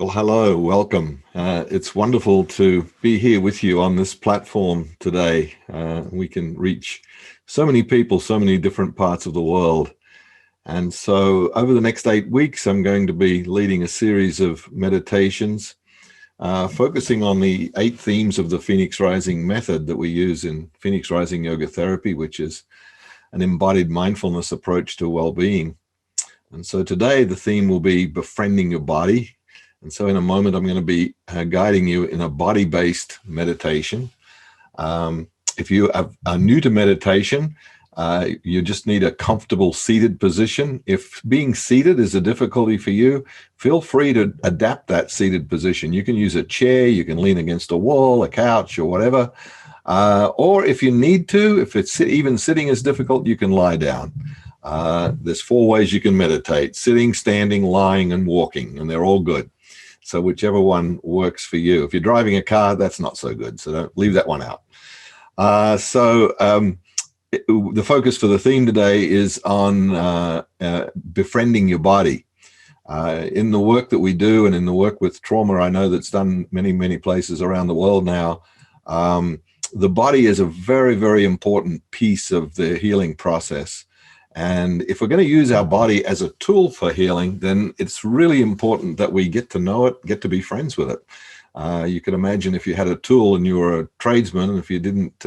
Well, hello, welcome. It's wonderful to be here with you on this platform today. We can reach so many people, so many different parts of the world. And so over the next 8 weeks, I'm going to be leading a series of meditations, focusing on the 8 themes of the Phoenix Rising method that we use in Phoenix Rising Yoga Therapy, which is an embodied mindfulness approach to well-being. And so today the theme will be befriending your body. And so in a moment, I'm going to be guiding you in a body-based meditation. If you are new to meditation, you just need a comfortable seated position. If being seated is a difficulty for you, feel free to adapt that seated position. You can use a chair, you can lean against a wall, a couch, or whatever. Or if you need to, if it's even sitting is difficult, you can lie down. There's 4 ways you can meditate: sitting, standing, lying, and walking, and they're all good. So whichever one works for you. If you're driving a car, that's not so good. So don't leave that one out. The focus for the theme today is on befriending your body. In the work that we do and in the work with trauma, I know that's done many, many places around the world now. The body is a very, very important piece of the healing process. And if we're going to use our body as a tool for healing, then it's really important that we get to know it, get to be friends with it. You can imagine if you had a tool and you were a tradesman, and if you didn't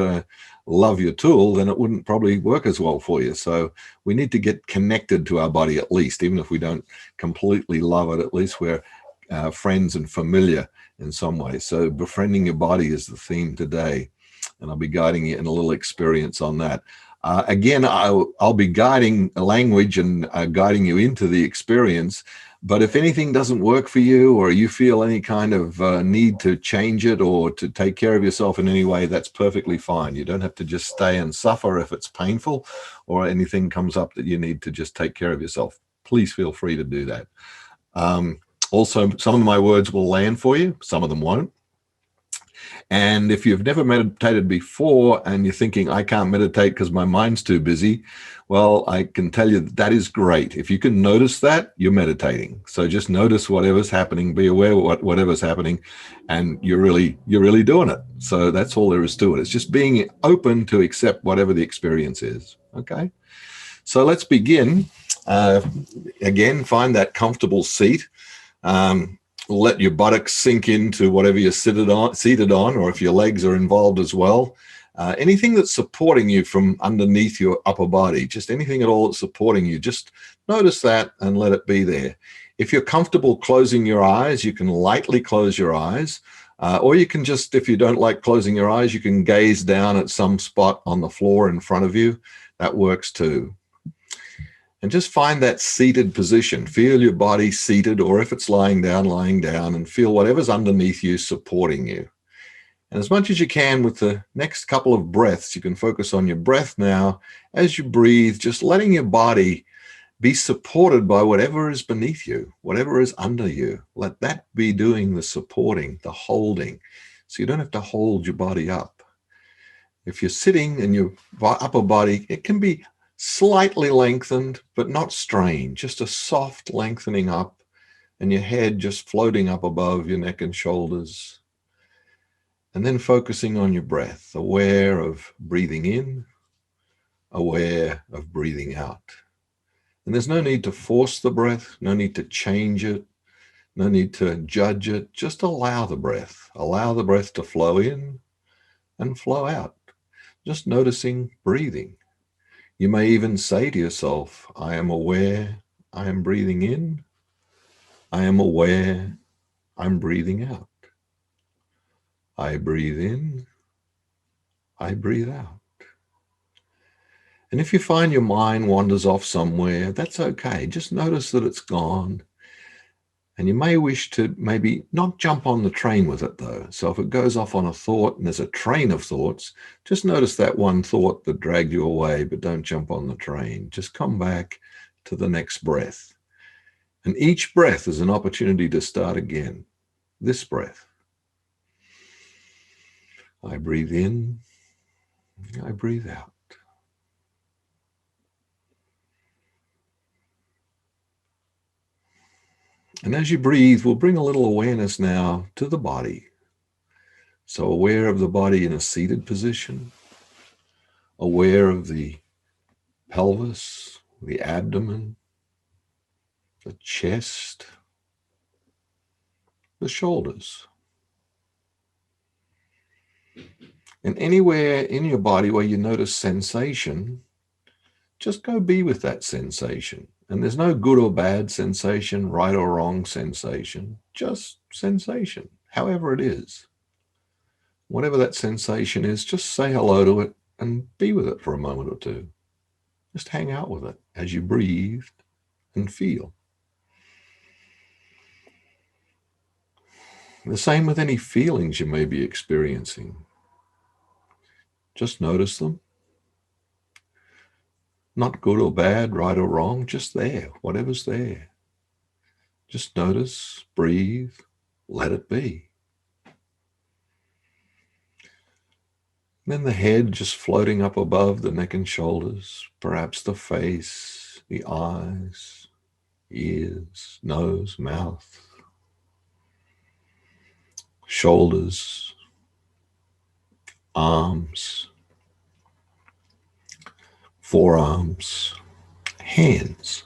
love your tool, then it wouldn't probably work as well for you. So we need to get connected to our body at least, even if we don't completely love it, at least we're friends and familiar in some way. So befriending your body is the theme today. And I'll be guiding you in a little experience on that. Again, I'll be guiding a language and guiding you into the experience. But if anything doesn't work for you, or you feel any kind of need to change it or to take care of yourself in any way, that's perfectly fine. You don't have to just stay and suffer if it's painful or anything comes up that you need to just take care of yourself. Please feel free to do that. Also, some of my words will land for you, some of them won't. And if you've never meditated before and you're thinking, I can't meditate because my mind's too busy, well, I can tell you that is great. If you can notice that, you're meditating. So just notice whatever's happening, be aware of whatever's happening, and you're really doing it. So that's all there is to it. It's just being open to accept whatever the experience is. Okay. So let's begin. Again, find that comfortable seat. Let your buttocks sink into whatever you're seated on, or if your legs are involved as well. Anything that's supporting you from underneath your upper body, just anything at all that's supporting you, just notice that and let it be there. If you're comfortable closing your eyes, you can lightly close your eyes, or you can just, if you don't like closing your eyes, you can gaze down at some spot on the floor in front of you. That works too. And just find that seated position. Feel your body seated, or if it's lying down, and feel whatever's underneath you supporting you. And as much as you can with the next couple of breaths, you can focus on your breath now. As you breathe, just letting your body be supported by whatever is beneath you, whatever is under you. Let that be doing the supporting, the holding. So you don't have to hold your body up. If you're sitting and your upper body, it can be slightly lengthened, but not strained, just a soft lengthening up, and your head just floating up above your neck and shoulders. And then focusing on your breath, aware of breathing in, aware of breathing out. And there's no need to force the breath, no need to change it, no need to judge it. Just allow the breath to flow in and flow out. Just noticing breathing. You may even say to yourself, I am aware I am breathing in. I am aware I'm breathing out. I breathe in. I breathe out. And if you find your mind wanders off somewhere, that's okay. Just notice that it's gone. And you may wish to maybe not jump on the train with it though. So if it goes off on a thought and there's a train of thoughts, just notice that one thought that dragged you away, but don't jump on the train. Just come back to the next breath. And each breath is an opportunity to start again. This breath. I breathe in, I breathe out. And as you breathe, we'll bring a little awareness now to the body. So aware of the body in a seated position, aware of the pelvis, the abdomen, the chest, the shoulders. And anywhere in your body where you notice sensation, just go be with that sensation. And there's no good or bad sensation, right or wrong sensation, just sensation, however it is. Whatever that sensation is, just say hello to it and be with it for a moment or two. Just hang out with it as you breathe and feel. The same with any feelings you may be experiencing. Just notice them. Not good or bad, right or wrong, just there, whatever's there. Just notice, breathe, let it be. Then the head just floating up above the neck and shoulders, perhaps the face, the eyes, ears, nose, mouth, shoulders, arms, forearms, hands.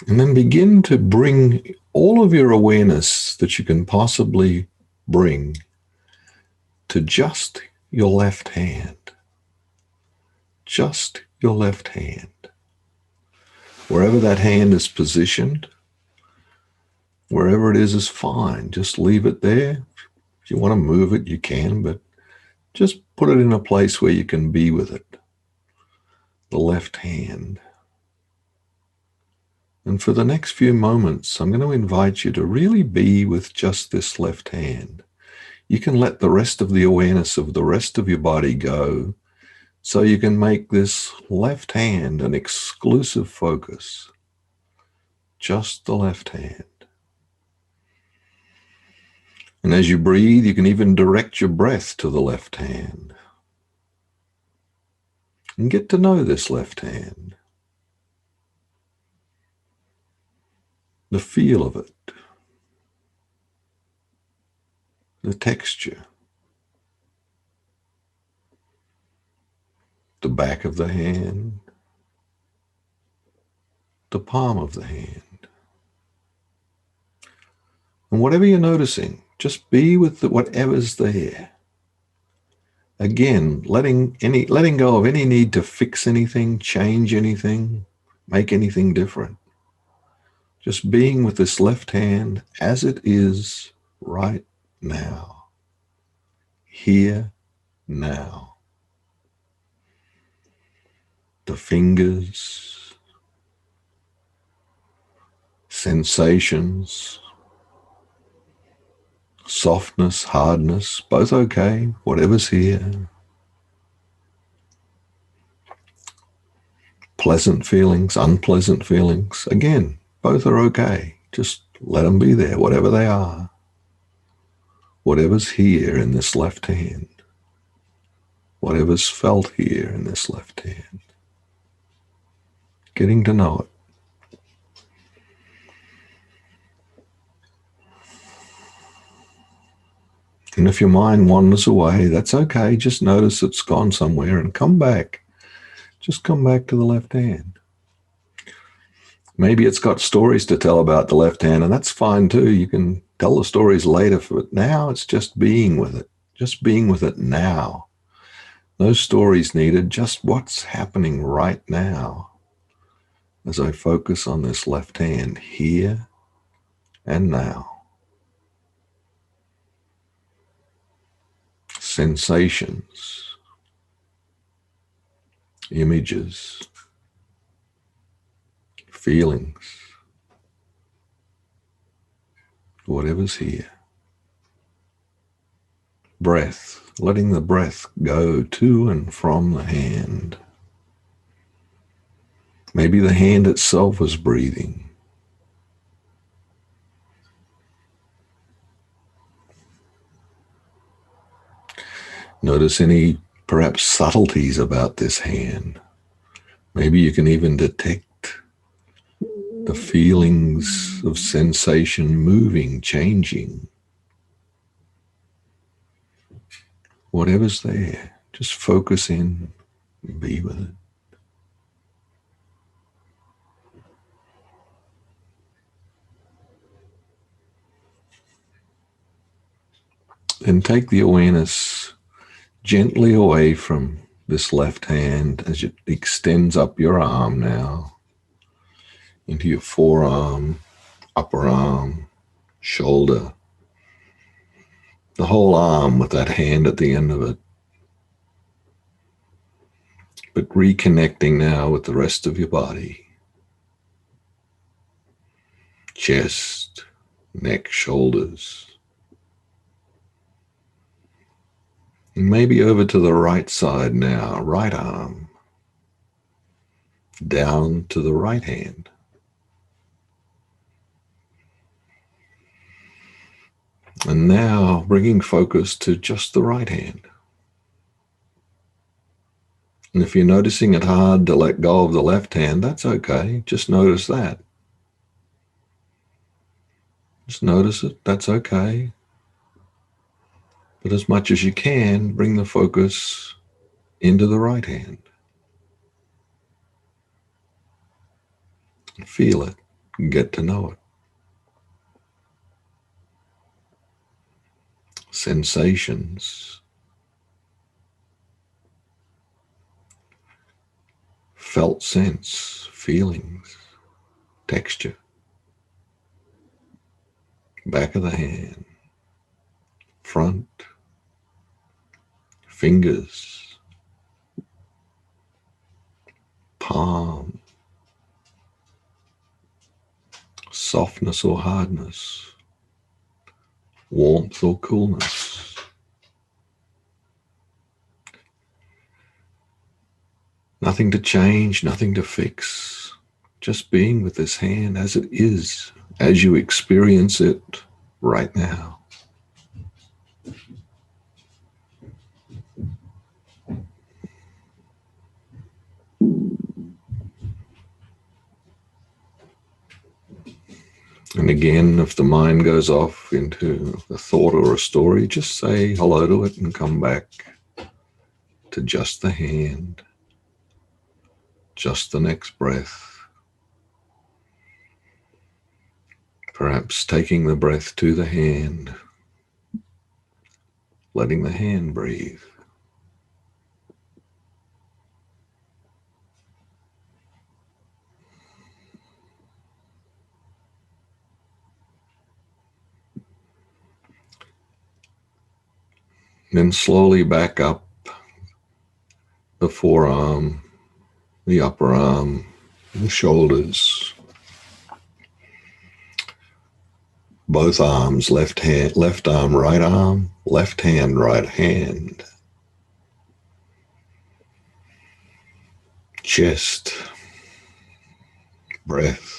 And then begin to bring all of your awareness that you can possibly bring to just your left hand. Just your left hand. Wherever that hand is positioned, wherever it is fine. Just leave it there. If you want to move it, you can, but just put it in a place where you can be with it. The left hand. And for the next few moments, I'm going to invite you to really be with just this left hand. You can let the rest of the awareness of the rest of your body go, so you can make this left hand an exclusive focus. Just the left hand. And as you breathe, you can even direct your breath to the left hand. And get to know this left hand. The feel of it. The texture. The back of the hand. The palm of the hand. And whatever you're noticing, just be with whatever's there. Again, letting go of any need to fix anything, change anything, make anything different. Just being with this left hand as it is right now. Here, now. The fingers, sensations, softness, hardness, both okay, whatever's here. Pleasant feelings, unpleasant feelings, again, both are okay. Just let them be there, whatever they are. Whatever's here in this left hand. Whatever's felt here in this left hand. Getting to know it. And if your mind wanders away, that's okay. Just notice it's gone somewhere and come back. Just come back to the left hand. Maybe it's got stories to tell about the left hand, and that's fine too. You can tell the stories later, but now it's just being with it. Just being with it now. No stories needed, just what's happening right now as I focus on this left hand here and now. Sensations, images, feelings, whatever's here. Breath, letting the breath go to and from the hand. Maybe the hand itself is breathing. Notice any perhaps subtleties about this hand. Maybe you can even detect the feelings of sensation moving, changing. Whatever's there, just focus in, be with it. Then take the awareness gently away from this left hand as it extends up your arm now into your forearm, upper arm, shoulder, the whole arm with that hand at the end of it. But reconnecting now with the rest of your body. Chest, neck, shoulders. And maybe over to the right side now, right arm, down to the right hand. And now bringing focus to just the right hand. And if you're noticing it hard to let go of the left hand, that's okay. Just notice that. Just notice it. That's okay. But as much as you can, bring the focus into the right hand. Feel it. Get to know it. Sensations. Felt sense. Feelings. Texture. Back of the hand. Front. Fingers. Palm. Softness or hardness. Warmth or coolness. Nothing to change, nothing to fix. Just being with this hand as it is, as you experience it right now. And again, if the mind goes off into a thought or a story, just say hello to it and come back to just the hand, just the next breath. Perhaps taking the breath to the hand, letting the hand breathe. Then slowly back up the forearm, the upper arm, the shoulders, both arms, left hand, left arm, right arm, left hand, right hand, chest, breath.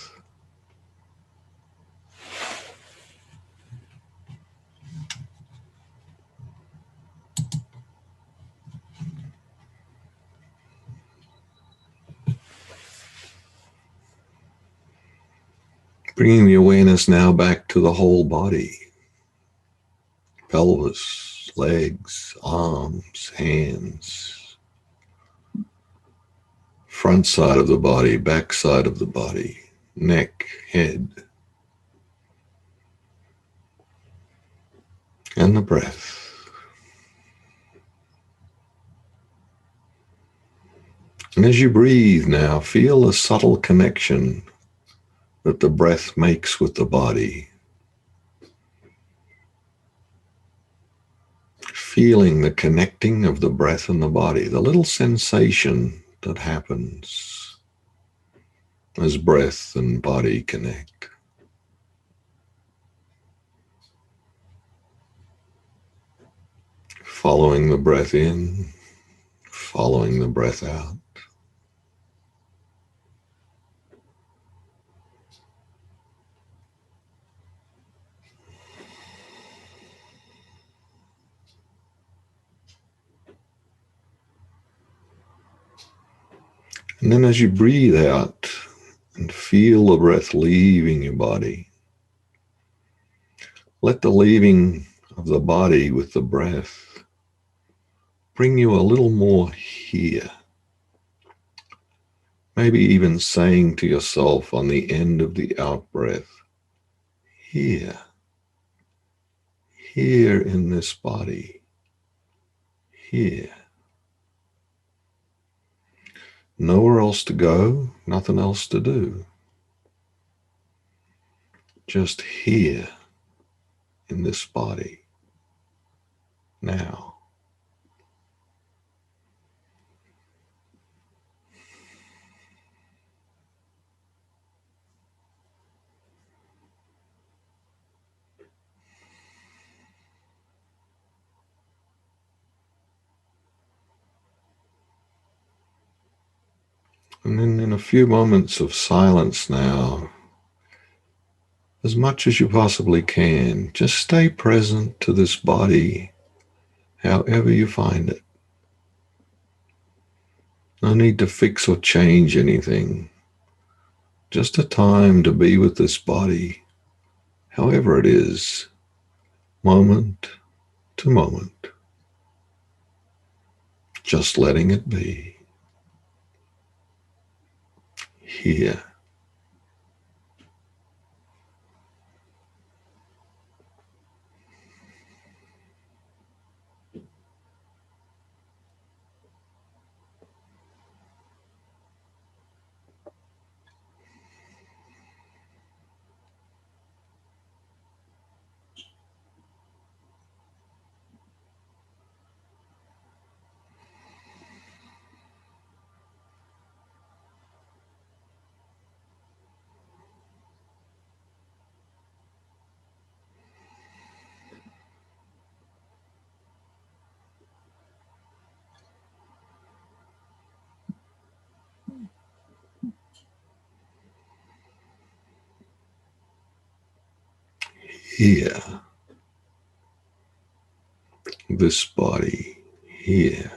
Bringing the awareness now back to the whole body, pelvis, legs, arms, hands, front side of the body, back side of the body, neck, head, and the breath. And as you breathe now, feel a subtle connection that the breath makes with the body. Feeling the connecting of the breath and the body, the little sensation that happens as breath and body connect. Following the breath in, following the breath out. And then as you breathe out and feel the breath leaving your body, let the leaving of the body with the breath bring you a little more here. Maybe even saying to yourself on the end of the out breath, here, here in this body, here. Nowhere else to go, nothing else to do. Just here in this body, now. And then in a few moments of silence now, as much as you possibly can, just stay present to this body, however you find it. No need to fix or change anything. Just a time to be with this body, however it is, moment to moment. Just letting it be. Here. Here. This body. Here.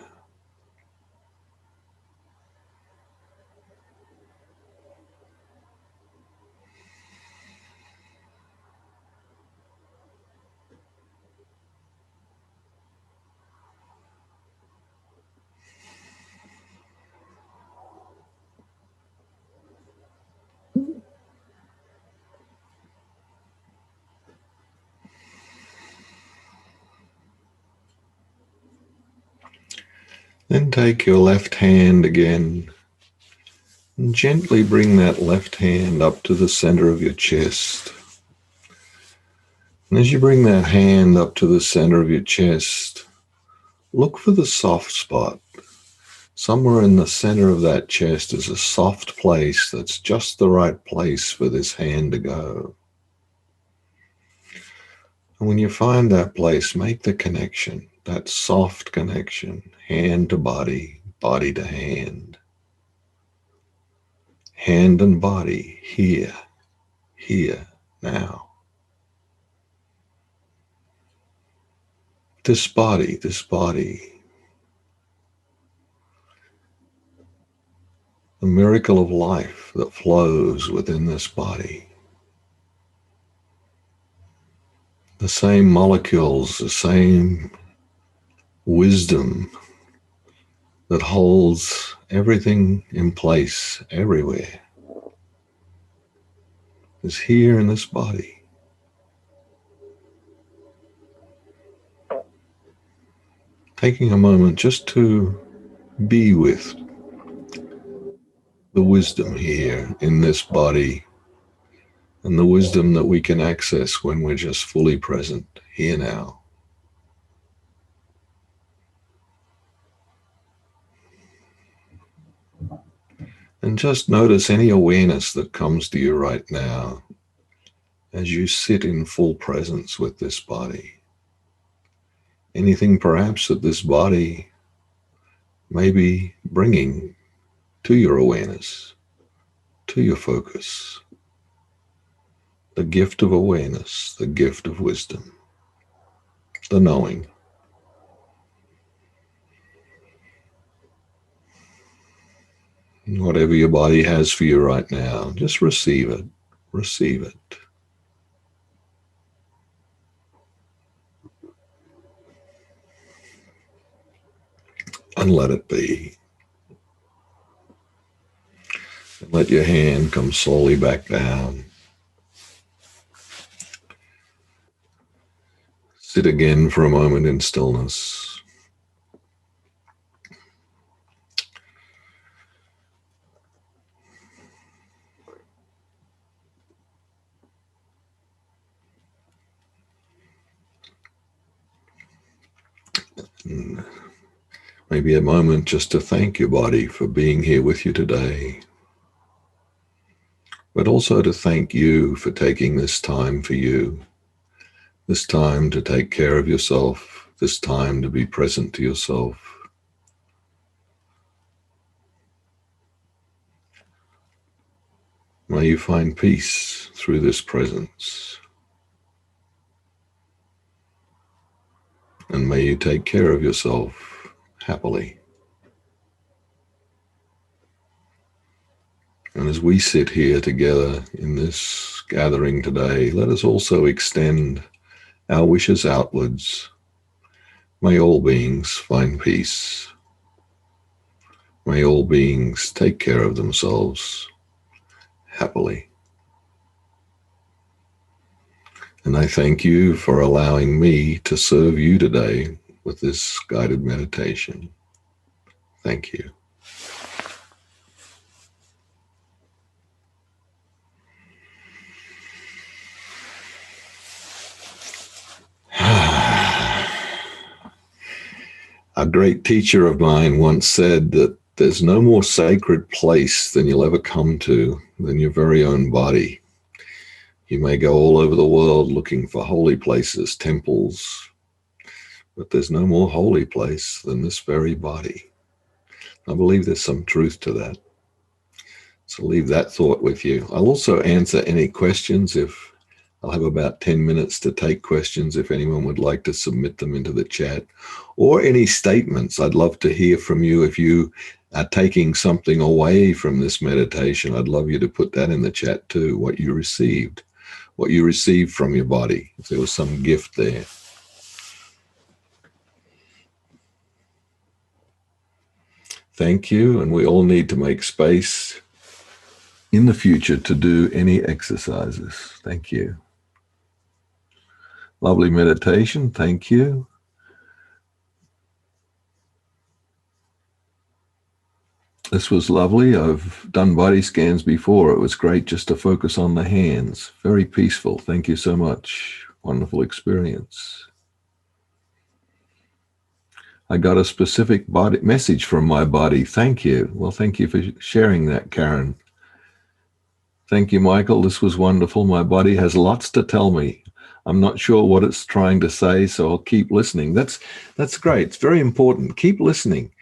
Then take your left hand again and gently bring that left hand up to the center of your chest. And as you bring that hand up to the center of your chest, look for the soft spot. Somewhere in the center of that chest is a soft place that's just the right place for this hand to go. And when you find that place, make the connection, that soft connection, hand to body, body to hand. Hand and body, here, now. This body, the miracle of life that flows within this body. The same molecules, the same wisdom that holds everything in place everywhere is here in this body. Taking a moment just to be with the wisdom here in this body and the wisdom that we can access when we're just fully present here now. And just notice any awareness that comes to you right now as you sit in full presence with this body. Anything perhaps that this body may be bringing to your awareness, to your focus. The gift of awareness, the gift of wisdom, the knowing. Whatever your body has for you right now, just receive it. Receive it. And let it be. And let your hand come slowly back down. Sit again for a moment in stillness. And maybe a moment just to thank your body for being here with you today, but also to thank you for taking this time for you, this time to take care of yourself, this time to be present to yourself. May you find peace through this presence. And may you take care of yourself happily. And as we sit here together in this gathering today, let us also extend our wishes outwards. May all beings find peace. May all beings take care of themselves happily. And I thank you for allowing me to serve you today with this guided meditation. Thank you. A great teacher of mine once said that there's no more sacred place than you'll ever come to than your very own body. You may go all over the world looking for holy places, temples, but there's no more holy place than this very body. I believe there's some truth to that. So leave that thought with you. I'll also answer any questions I'll have about 10 minutes to take questions if anyone would like to submit them into the chat, or any statements. I'd love to hear from you. If you are taking something away from this meditation, I'd love you to put that in the chat too, what you received from your body, if there was some gift there. Thank you, and we all need to make space in the future to do any exercises. Thank you. Lovely meditation. Thank you. This was lovely. I've done body scans before. It was great just to focus on the hands. Very peaceful. Thank you so much. Wonderful experience. I got a specific body message from my body. Thank you. Well, thank you for sharing that, Karen. Thank you, Michael. This was wonderful. My body has lots to tell me. I'm not sure what it's trying to say, so I'll keep listening. That's great. It's very important. Keep listening.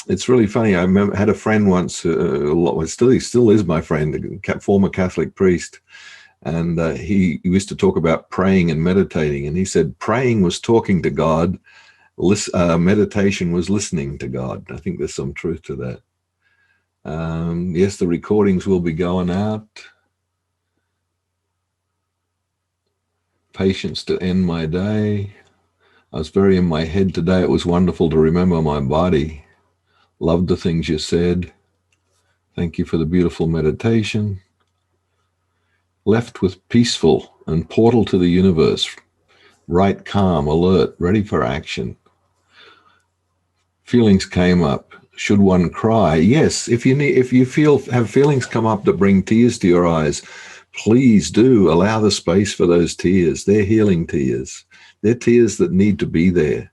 It's really funny. I remember had a friend once, he still is my friend, a former Catholic priest, and he used to talk about praying and meditating, and he said praying was talking to God, meditation was listening to God. I think there's some truth to that. Yes, the recordings will be going out. Patience to end my day. I was very in my head today. It was wonderful to remember my body. Loved the things you said. Thank you for the beautiful meditation. Left with peaceful and portal to the universe. Right, calm, alert, ready for action. Feelings came up. Should one cry? Yes, if you have feelings come up that bring tears to your eyes, please do allow the space for those tears. They're healing tears. They're tears that need to be there.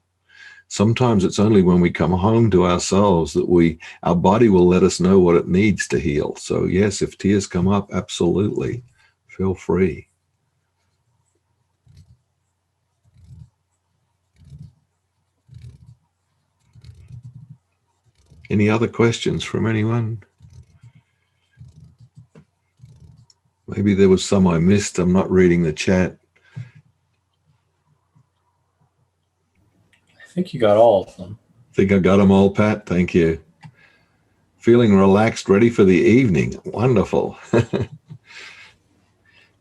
Sometimes it's only when we come home to ourselves that our body will let us know what it needs to heal. So yes, if tears come up, absolutely, feel free. Any other questions from anyone? Maybe there was some I missed. I'm not reading the chat. I think you got all of them. I think I got them all, Pat. Thank you. feeling relaxed, ready for the evening. Wonderful.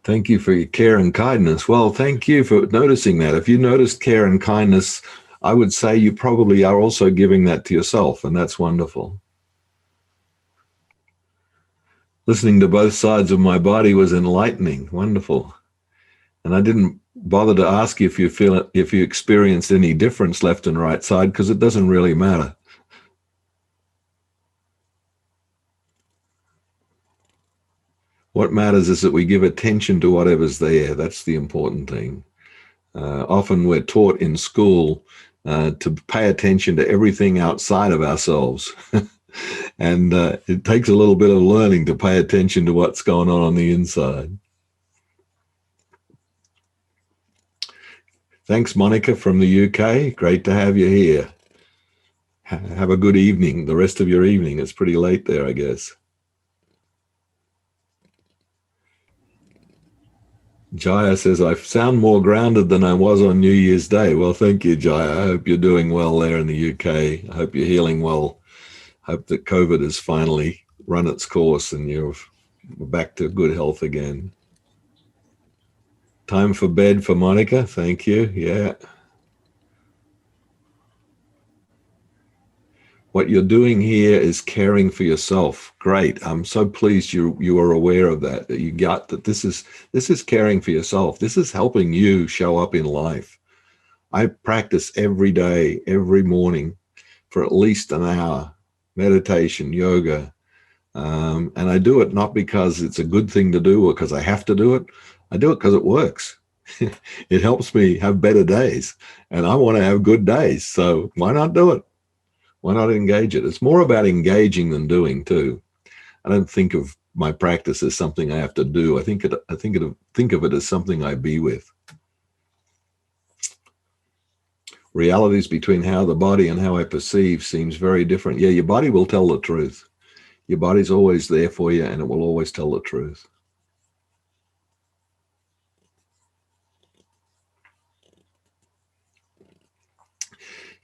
Thank you for your care and kindness. Well, thank you for noticing that. If you noticed care and kindness, I would say you probably are also giving that to yourself, and that's wonderful. Listening to both sides of my body was enlightening. Wonderful. And I didn't bother to ask you if you experienced any difference left and right side, because it doesn't really matter. What matters is that we give attention to whatever's there. That's the important thing. Often we're taught in school to pay attention to everything outside of ourselves. And it takes a little bit of learning to pay attention to what's going on the inside. Thanks, Monica from the UK. Great to have you here. Have a good evening, the rest of your evening. It's pretty late there, I guess. Jaya says, I sound more grounded than I was on New Year's Day. Well, thank you, Jaya. I hope you're doing well there in the UK. I hope you're healing well. I hope that COVID has finally run its course and you're back to good health again. Time for bed for Monica. Thank you. Yeah. What you're doing here is caring for yourself. Great. I'm so pleased you are aware of that you got that this is caring for yourself. This is helping you show up in life. I practice every day, every morning for at least an hour, meditation, yoga. And I do it not because it's a good thing to do or because I have to do it. I do it because it works. It helps me have better days and I want to have good days. So why not do it? Why not engage it? It's more about engaging than doing too. I don't think of my practice as something I have to do. I think of it as something I be with. Realities between how the body and how I perceive seems very different. Yeah, your body will tell the truth. Your body's always there for you and it will always tell the truth.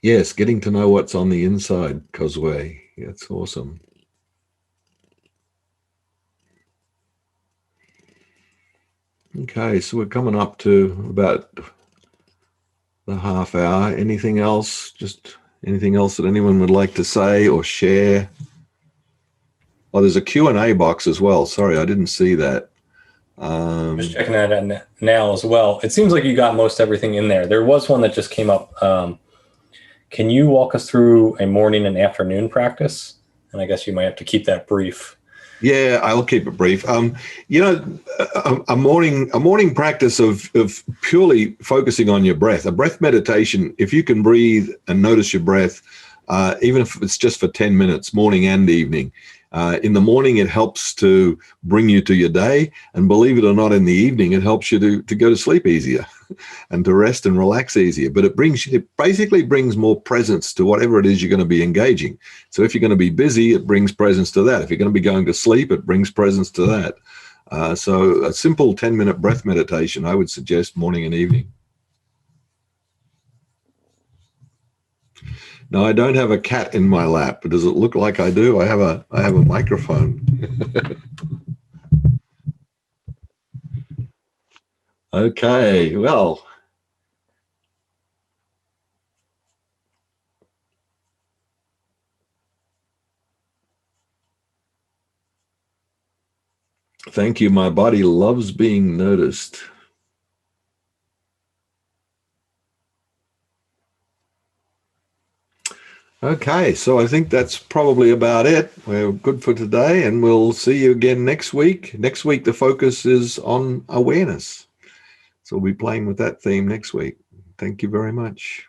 Yes, getting to know what's on the inside, Cosway. That's awesome. Okay, so we're coming up to about the half hour. Anything else? Just anything else that anyone would like to say or share? Oh, there's a Q&A box as well. Sorry, I didn't see that. I'm just checking that now as well. It seems like you got most everything in there. There was one that just came up. Can you walk us through a morning and afternoon practice? And I guess you might have to keep that brief. Yeah, I'll keep it brief. You know, a morning practice of purely focusing on your breath, a breath meditation. If you can breathe and notice your breath, even if it's just for 10 minutes, morning and evening. In the morning, it helps to bring you to your day. And believe it or not, in the evening, it helps you to go to sleep easier and to rest and relax easier. But it basically brings more presence to whatever it is you're going to be engaging. So if you're going to be busy, it brings presence to that. If you're going to be going to sleep, it brings presence to that. So a simple 10-minute breath meditation, I would suggest morning and evening. No, I don't have a cat in my lap, but does it look like I do? I have a microphone. Okay, well. Thank you. My body loves being noticed. Okay, so I think that's probably about it. We're good for today, and we'll see you again next week. Next week, the focus is on awareness. So we'll be playing with that theme next week. Thank you very much.